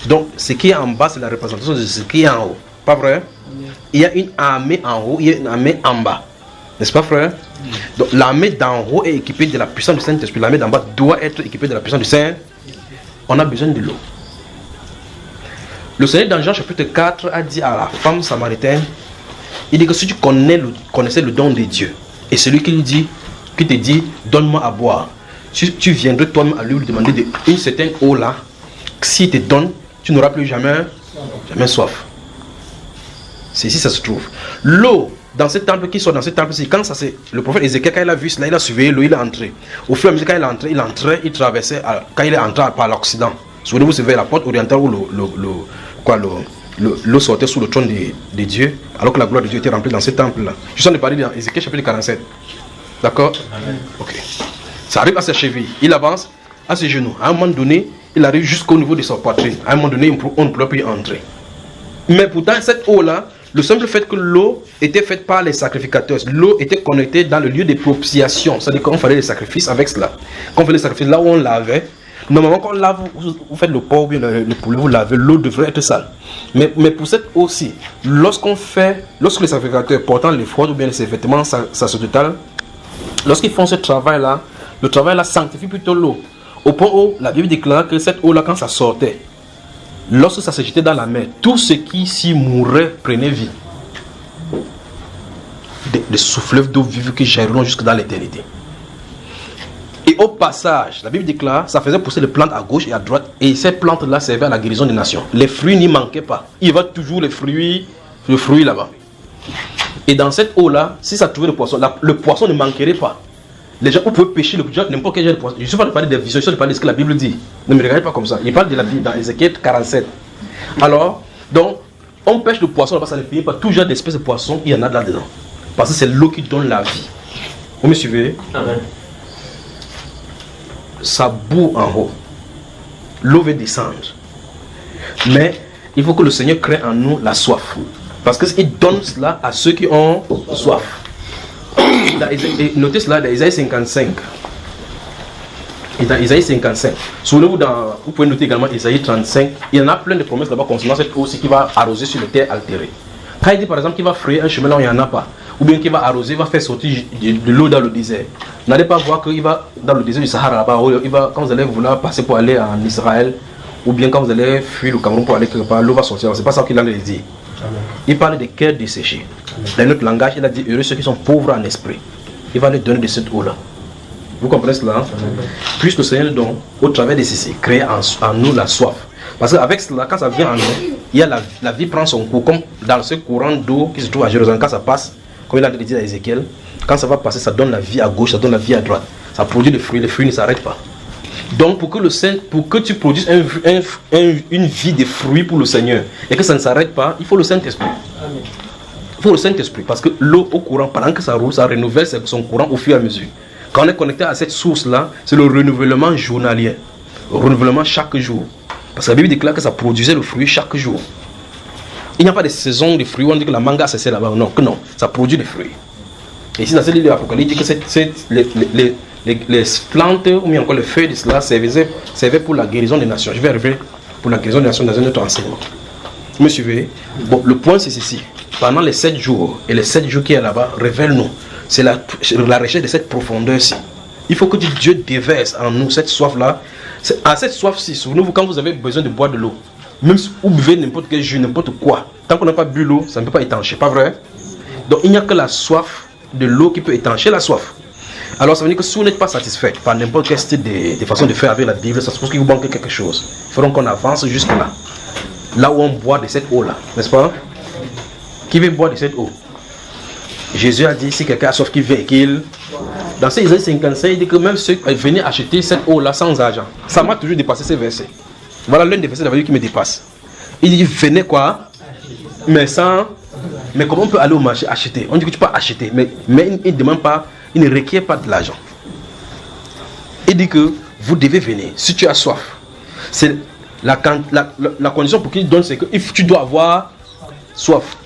Donc, ce qui est en bas, c'est la représentation de ce qui est en haut. Pas vrai? Il y a une armée en haut, il y a une armée en bas. N'est-ce pas, frère? Donc, l'armée d'en haut est équipée de la puissance du Saint-Esprit. L'armée d'en bas doit être équipée de la puissance du Saint. On a besoin de l'eau. Le Seigneur dans Jean chapitre 4 a dit à la femme samaritaine, il dit que si tu connaissais le don de Dieu, et celui qui te dit, donne-moi à boire, si tu viendrais toi-même à lui demander une certaine eau là, s'il te donne, tu n'auras plus jamais soif. C'est ici ça se trouve. L'eau dans ce temple, qui soit dans ce temple, quand ça c'est le prophète Ézéchiel, quand il a vu cela, il a surveillé l'eau, il est entré. Au fur et à mesure, quand il entrait, il traversait, quand il est entré par l'Occident. Souvenez-vous, c'est vers la porte orientale où l'eau sortait sous le trône de Dieu, alors que la gloire de Dieu était remplie dans ce temple-là. Je suis en train de parler dans Ézéchiel chapitre 47. D'accord? Ok. Ça arrive à ses chevilles. Il avance à ses genoux. À un moment donné, il arrive jusqu'au niveau de sa poitrine. À un moment donné, on ne peut plus y entrer. Mais pourtant, cette eau-là, le simple fait que l'eau était faite par les sacrificateurs, l'eau était connectée dans le lieu de propitiation. C'est-à-dire qu'on faisait les sacrifices avec cela. Quand on faisait les sacrifices, là où on lavait, normalement, quand on lave, vous faites le porc ou bien le poulet, vous lavez, l'eau devrait être sale. Mais pour cette eau-ci, lorsque les sacrificateurs portant les froids ou bien les vêtements sacerdotaux, lorsqu'ils font ce travail-là, le travail-là sanctifie plutôt l'eau. Au point où la Bible déclare que cette eau-là, quand ça sortait, lorsque ça se jetait dans la mer, tout ce qui s'y mourait prenait vie. Des souffleurs d'eau vive qui jailliront jusque dans l'éternité. Et au passage, la Bible déclare, ça faisait pousser les plantes à gauche et à droite, et ces plantes-là servaient à la guérison des nations. Les fruits n'y manquaient pas. Il y avait toujours le fruit là-bas. Et dans cette eau-là, si ça trouvait le poisson ne manquerait pas. Les gens, vous pouvez pêcher n'importe quel genre de poisson. Je ne suis pas de parler des visions, je suis de parler de ce que la Bible dit. Ne me regardez pas comme ça. Il parle de la Bible dans Ézéchiel 47. Alors, donc, on pêche le poisson, on va pas payer par tout genre d'espèces de poissons, il y en a là-dedans. Parce que c'est l'eau qui donne la vie. Vous me suivez? Amen. Ça bout en haut. L'eau va descendre. Mais il faut que le Seigneur crée en nous la soif. Parce qu'il donne cela à ceux qui ont soif. Notez cela dans Isaïe 55. Et dans Isaïe 55. Souvenez-vous, vous pouvez noter également Isaïe 35. Il y en a plein de promesses là-bas concernant cette eau aussi qui va arroser sur les terres altérées. Quand il dit par exemple qu'il va frayer un chemin là où il n'y en a pas, ou bien qu'il va arroser, il va faire sortir de l'eau dans le désert. N'allez pas voir qu'il va dans le désert du Sahara là-bas, quand vous allez vouloir passer pour aller en Israël, ou bien quand vous allez fuir le Cameroun pour aller quelque part, l'eau va sortir. C'est pas ça qu'il a dit. Il parle des cœurs desséchés. Dans notre langage, il a dit heureux ceux qui sont pauvres en esprit. Il va leur donner de cette eau-là. Vous comprenez cela? Puisque le Seigneur donc, au travers de ceci, crée en nous la soif. Parce qu'avec cela, quand ça vient en nous, il y a la vie prend son cours, comme dans ce courant d'eau qui se trouve à Jérusalem, quand ça passe, comme il a dit à Ézéchiel, quand ça va passer, ça donne la vie à gauche, ça donne la vie à droite. Ça produit des fruits, les fruits ne s'arrêtent pas. Donc pour que tu produises une vie de fruits pour le Seigneur et que ça ne s'arrête pas, il faut le Saint-Esprit. Il faut le Saint-Esprit parce que l'eau au courant, pendant que ça roule, ça renouvelle son courant au fur et à mesure. Quand on est connecté à cette source-là, c'est le renouvellement journalier. Le renouvellement chaque jour. Parce que la Bible déclare que ça produisait le fruit chaque jour. Il n'y a pas de saison de fruits où on dit que la manga cessait là-bas. Non, que non, ça produit des fruits. Et ici dans ce livre de l'Apocalypse, il dit que les plantes ou bien encore les feuilles de cela servaient pour la guérison des nations. Je vais arriver pour la guérison des nations dans un autre enseignement. Vous me suivez? Bon, le point c'est ceci. Pendant les 7 jours et les 7 jours qui est là-bas, révèle-nous. C'est la recherche de cette profondeur-ci. Il faut que Dieu déverse en nous cette soif-là. À cette soif-ci, souvenez-vous, quand vous avez besoin de boire de l'eau, même si vous buvez n'importe quel jus, n'importe quoi, tant qu'on n'a pas bu l'eau, ça ne peut pas étancher, pas vrai? Donc il n'y a que la soif de l'eau qui peut étancher la soif. Alors ça veut dire que si vous n'êtes pas satisfait par n'importe quel style de façon de faire avec la Bible, ça suppose qu'il vous manque quelque chose. Il faudra qu'on avance jusque-là. Là où on boit de cette eau-là, n'est-ce pas? Qui veut boire de cette eau? Jésus a dit, si quelqu'un a soif qui veut qu'il... Dans ces Isaïe 55, il dit que même ceux qui venaient acheter cette eau-là sans argent. Ça m'a toujours dépassé ces versets. Voilà l'un des versets de la Bible qui me dépasse. Il dit, venez quoi? Mais sans... Mais comment on peut aller au marché acheter? On dit que tu peux acheter, mais il ne demande pas, il ne requiert pas de l'argent. Il dit que vous devez venir, si tu as soif. C'est la condition pour qu'il donne, c'est que tu dois avoir soif.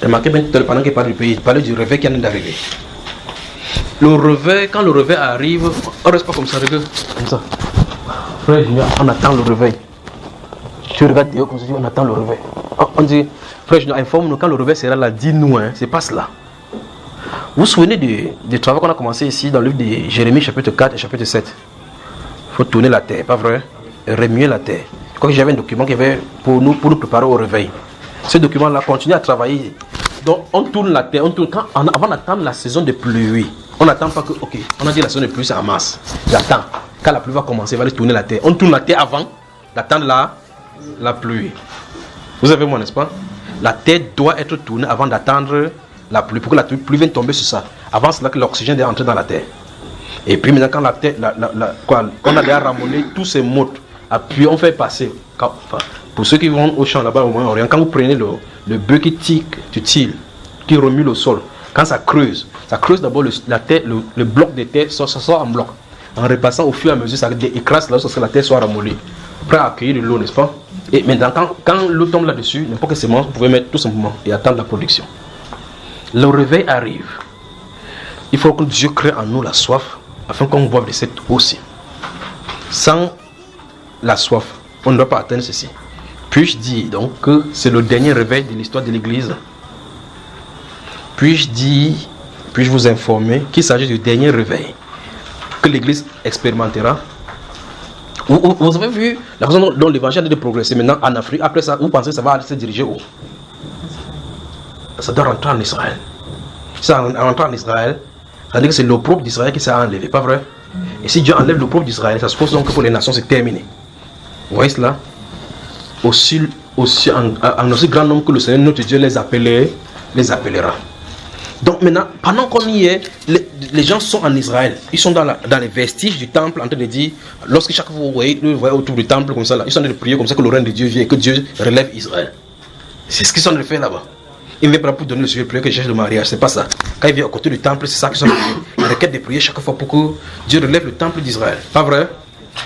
Remarquez bien tout à l'heure, pendant qu'il parle du pays, il parlait du réveil qui vient d'arriver. Le réveil, quand le réveil arrive, on ne reste pas comme ça, regarde, comme ça. Frère Junior, on attend le réveil. Tu regardes Théo comme ça, on attend le réveil. On dit, frère Junior, informe-nous quand le réveil sera là, dis-nous, hein, c'est pas cela. Vous vous souvenez du travail qu'on a commencé ici dans le livre de Jérémie, chapitre 4 et chapitre 7. Il faut tourner la terre, pas vrai? Et remuer la terre. Je crois que j'avais un document qui avait pour nous préparer au réveil. Ce document-là continue à travailler. Donc on tourne la terre, avant d'attendre la saison de pluie. On n'attend pas que, ok, on a dit la saison de pluie c'est en mars. J'attends. Quand la pluie va commencer, il va aller tourner la terre. On tourne la terre avant d'attendre la pluie. Vous avez moi, n'est-ce pas? La terre doit être tournée avant d'attendre la pluie, pour que la pluie vienne tomber sur ça. Avant cela que l'oxygène est entré dans la terre. Et puis maintenant quand la terre, on a déjà ramené tous ces mots, puis on fait passer. Pour ceux qui vont au champ là-bas au Moyen-Orient, quand vous prenez le bœuf qui tire, qui remue le sol, quand ça creuse d'abord le bloc de terre, ça sort en bloc. En repassant au fur et à mesure, ça écrase là, parce que la terre soit ramollie. Prêt à accueillir de l'eau, n'est-ce pas? Et maintenant, quand l'eau tombe là-dessus, n'importe quelle semence, vous pouvez mettre tout simplement et attendre la production. Le réveil arrive. Il faut que Dieu crée en nous la soif, afin qu'on boive de cette eau-ci. Sans la soif, on ne doit pas atteindre ceci. Puis-je dire donc que c'est le dernier réveil de l'histoire de l'Église? Puis-je vous informer qu'il s'agit du dernier réveil que l'Église expérimentera? Vous avez vu la façon dont l'évangile a de progresser maintenant en Afrique. Après ça, vous pensez que ça va se diriger où? Ça doit rentrer en Israël. Si ça rentre en Israël, ça veut dire que c'est l'opprobre d'Israël qui s'est enlevé, pas vrai? Et si Dieu enlève l'opprobre d'Israël, ça suppose donc que pour les nations c'est terminé. Vous voyez cela? En aussi grand nombre que le Seigneur notre Dieu les appellera. Donc maintenant, pendant qu'on y est, les gens sont en Israël. Ils sont dans les vestiges du temple en train de dire, lorsque chaque fois vous voyez autour du temple comme ça, là, ils sont en train de prier comme ça que le règne de Dieu vient et que Dieu relève Israël. C'est ce qu'ils sont en train de faire là-bas. Il ne vient pas pour donner le sujet de prière que cherche le mariage, c'est pas ça. Quand il vient à côté du temple, c'est ça qu'ils sont en train de faire. Ils requêtent de prier chaque fois pour que Dieu relève le temple d'Israël. Pas vrai?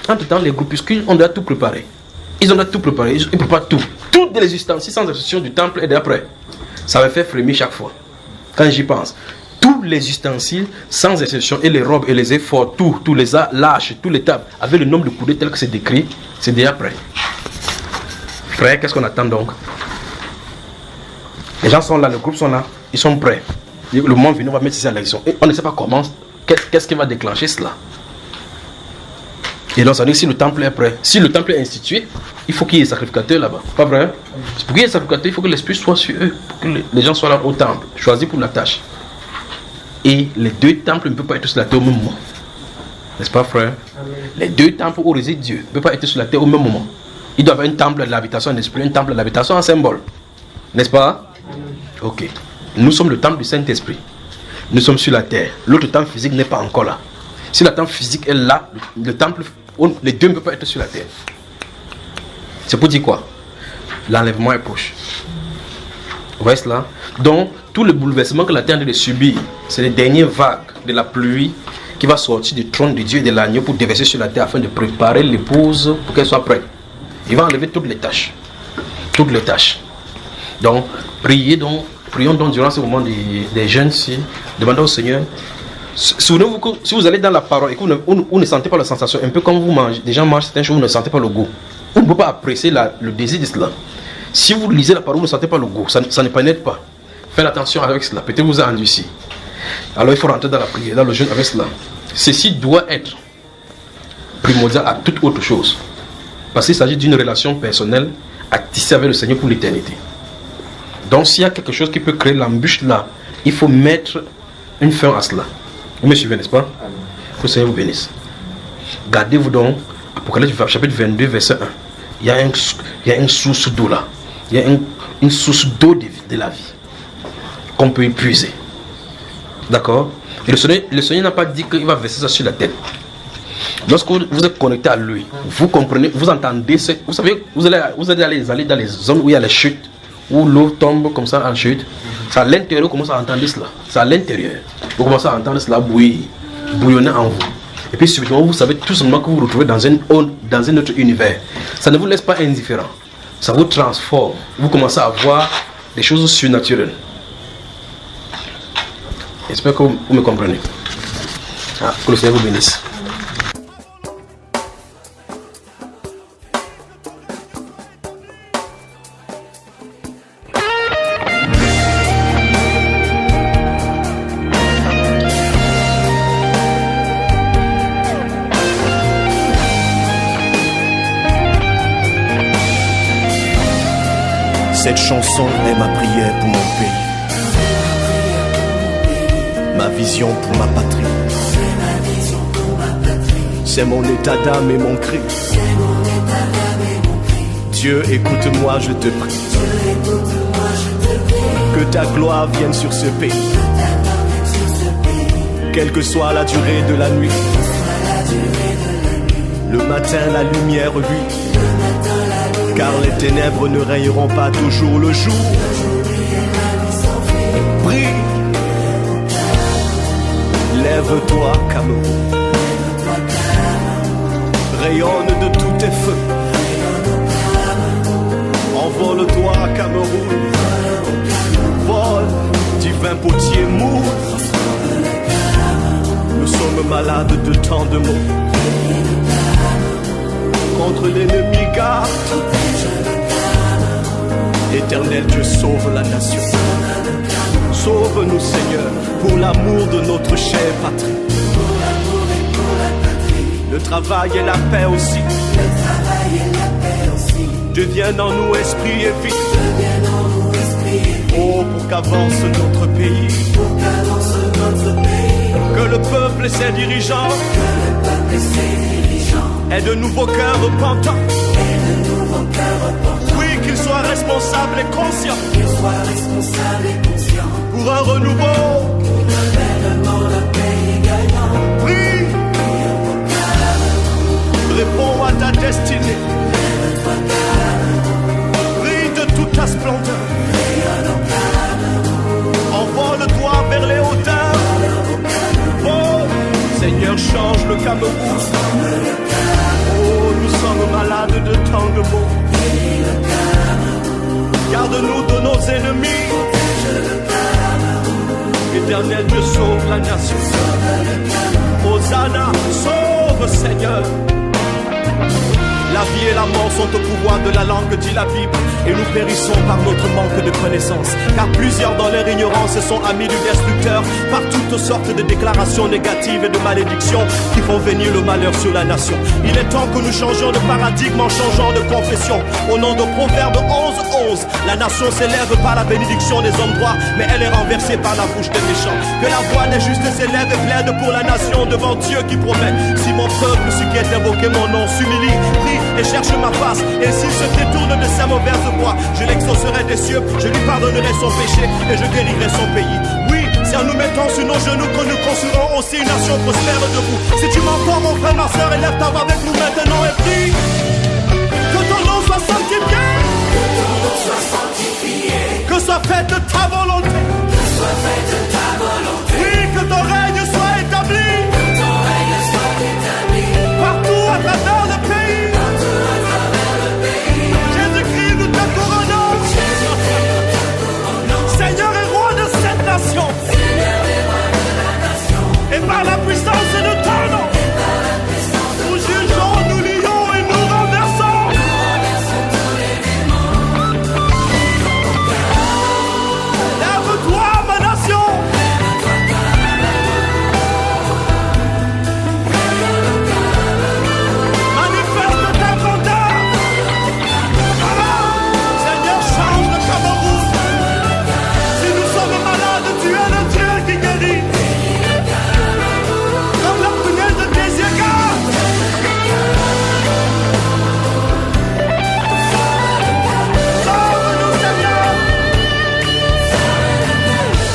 Entre-temps, les groupuscules ont déjà tout préparé. Ils ont déjà tout préparé, ils préparent tout. Toutes les ustensiles sans exception du temple et d'après. Ça me fait frémir chaque fois. Quand j'y pense. Tous les ustensiles sans exception et les robes et les efforts, tous les lâches, tous les tables, avec le nombre de coudées tel que c'est décrit, c'est déjà prêt. Frère, qu'est-ce qu'on attend donc? Les gens sont là, le groupe sont là, ils sont prêts. Le moment venu, on va mettre ça à l'élection. Et on ne sait pas comment, qu'est-ce qui va déclencher cela. Et donc ça dit que si le temple est prêt, si le temple est institué, il faut qu'il y ait des sacrificateurs là-bas. Pas vrai? Pour qu'il y ait des sacrificateurs, il faut que l'esprit soit sur eux, pour que les gens soient là au temple, choisis pour la tâche. Et les deux temples ne peuvent pas être sur la terre au même moment. N'est-ce pas, frère? Amen. Les deux temples où réside Dieu ne peuvent pas être sur la terre au même moment. Il doit y avoir un temple de l'habitation en esprit, un temple de l'habitation en symbole. N'est-ce pas? Ok. Nous sommes le temple du Saint-Esprit. Nous sommes sur la terre. L'autre temple physique n'est pas encore là. Si le temple physique est là, le temple, les deux ne peuvent pas être sur la terre. C'est pour dire quoi? L'enlèvement est proche. Vous voyez cela? Donc, tout le bouleversement que la terre a de subir, c'est les dernières vagues de la pluie qui va sortir du trône de Dieu et de l'agneau pour déverser sur la terre afin de préparer l'épouse pour qu'elle soit prête. Il va enlever toutes les tâches. Toutes les tâches. Donc, prions donc durant ce moment des jeûnes ici, demandons au Seigneur. Souvenez-vous que si vous allez dans la parole et que vous ne sentez pas la sensation, un peu comme vous mangez, des gens mangent certaines choses, vous ne sentez pas le goût. Vous ne pouvez pas apprécier le désir de cela. Si vous lisez la parole, vous ne sentez pas le goût, ça ne pénètre pas. Faites attention avec cela, peut-être vous a endurci. Alors il faut rentrer dans la prière, dans le jeûne avec cela. Ceci doit être primordial à toute autre chose. Parce qu'il s'agit d'une relation personnelle à tisser avec le Seigneur pour l'éternité. Donc s'il y a quelque chose qui peut créer l'embûche là, il faut mettre une fin à cela. Vous me suivez, n'est-ce pas? Que le Seigneur vous bénisse. Gardez-vous donc, Apocalypse chapitre 22, verset 1. Il y a une source d'eau là. Il y a une source d'eau de la vie qu'on peut épuiser. D'accord? Et le Seigneur n'a pas dit qu'il va verser ça sur la tête. Lorsque vous êtes connecté à lui, vous comprenez, vous entendez, vous savez, vous allez aller dans les zones où il y a les chutes, où l'eau tombe comme ça en chute. C'est à l'intérieur, vous commencez à entendre cela. C'est à l'intérieur. Vous commencez à entendre cela bouillonner en vous. Et puis subitement, vous savez tout simplement que vous vous retrouvez dans un autre univers. Ça ne vous laisse pas indifférent. Ça vous transforme. Vous commencez à voir des choses surnaturelles. J'espère que vous me comprenez. Que le Seigneur vous bénisse. Cette chanson est ma prière pour mon pays, ma vision pour ma patrie. C'est mon état d'âme et mon cri. Dieu, écoute-moi, je te prie. Que ta gloire vienne sur ce pays. Quelle que soit la durée de la nuit. Le matin, la lumière brille. Car les ténèbres ne règneront pas toujours le jour. Brille. Lève-toi, Cameroun. Rayonne de tous tes feux. Envole-toi, Cameroun. Vole, divin potier mou. Nous sommes malades de tant de maux. Contre l'ennemi garde. Éternel Dieu, sauve la nation. Sauve-nous, Seigneur, pour l'amour de notre chère patrie. Le travail et la paix aussi. Dieu vienne en nous, esprit et vie. Oh, pour qu'avance notre pays. Que le peuple et ses dirigeants aient de nouveaux cœurs repentants. Oui, qu'ils soient responsables et conscients. pour un renouveau. Prie, réponds à ta destinée. Prie de toute ta splendeur. Envole-toi vers les hauteurs. Oh, Seigneur, change le Cameroun. Oh, nous sommes malades de tant de maux. Garde-nous de nos ennemis. Éternel Dieu, sauve la nation. Hosanna, sauve Seigneur. La vie et la mort sont au pouvoir de la langue, dit la Bible, et nous périssons par notre manque de connaissance. Car plusieurs dans leur ignorance sont amis du destructeur, par toutes sortes de déclarations négatives et de malédictions qui font venir le malheur sur la nation. Il est temps que nous changions de paradigme en changeant de confession. Au nom de Proverbe 11:11, la nation s'élève par la bénédiction des hommes droits, mais elle est renversée par la bouche des méchants. Que la voix des justes s'élève et plaide pour la nation devant Dieu qui promet. Si mon peuple, ce qui est invoqué mon nom, s'humilie, prie et cherche ma face, et s'il se détourne de sa mauvaise voie, je l'exaucerai des cieux, je lui pardonnerai son péché et je guérirai son pays. Oui, c'est en nous mettant sur nos genoux que nous construirons aussi une nation prospère debout. Si tu m'entends, mon frère, ma soeur, élève ta voix avec nous maintenant et prie. Que ton nom soit sanctifié, que soit faite ta volonté, oui, que ton règne soit établi, partout à travers le pays. Jésus-Christ, nous te couronnons, Seigneur et roi de cette nation, et par la puissance de ton nom, nous jugeons, nous lions et nous renversons. Lève-toi, ma nation. Manifeste ta grandeur. Seigneur, change le Cameroun. Si nous sommes malades, tu es le Dieu qui guérit. Comme la prunelle de tes égards. Sauve-nous, Seigneur.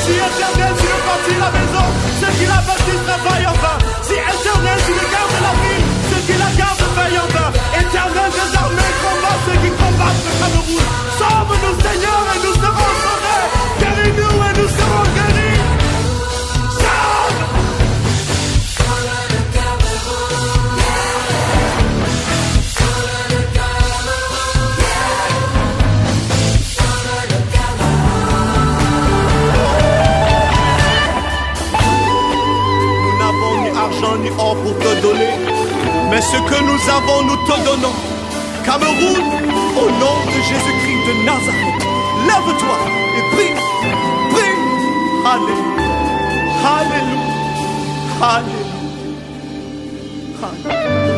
Si éternel, tu veux bâtir la maison, ceux qui la bâtissent travaillent en vain. Si éternel, tu veux garder la ville, ceux qui la gardent veillent en vain. Éternel des armées, combat ceux qui combattent le Cameroun. Sauve-nous, Seigneur, et nous serons sauvés. Guéris-nous et nous serons guéris. Sauve! Nous n'avons ni argent ni or pour te donner, mais ce que nous avons, nous te donnons. Cameroun, au nom de Jésus-Christ de Nazareth, lève-toi et prie, prie. Alléluia, Alléluia, Alléluia, Alléluia.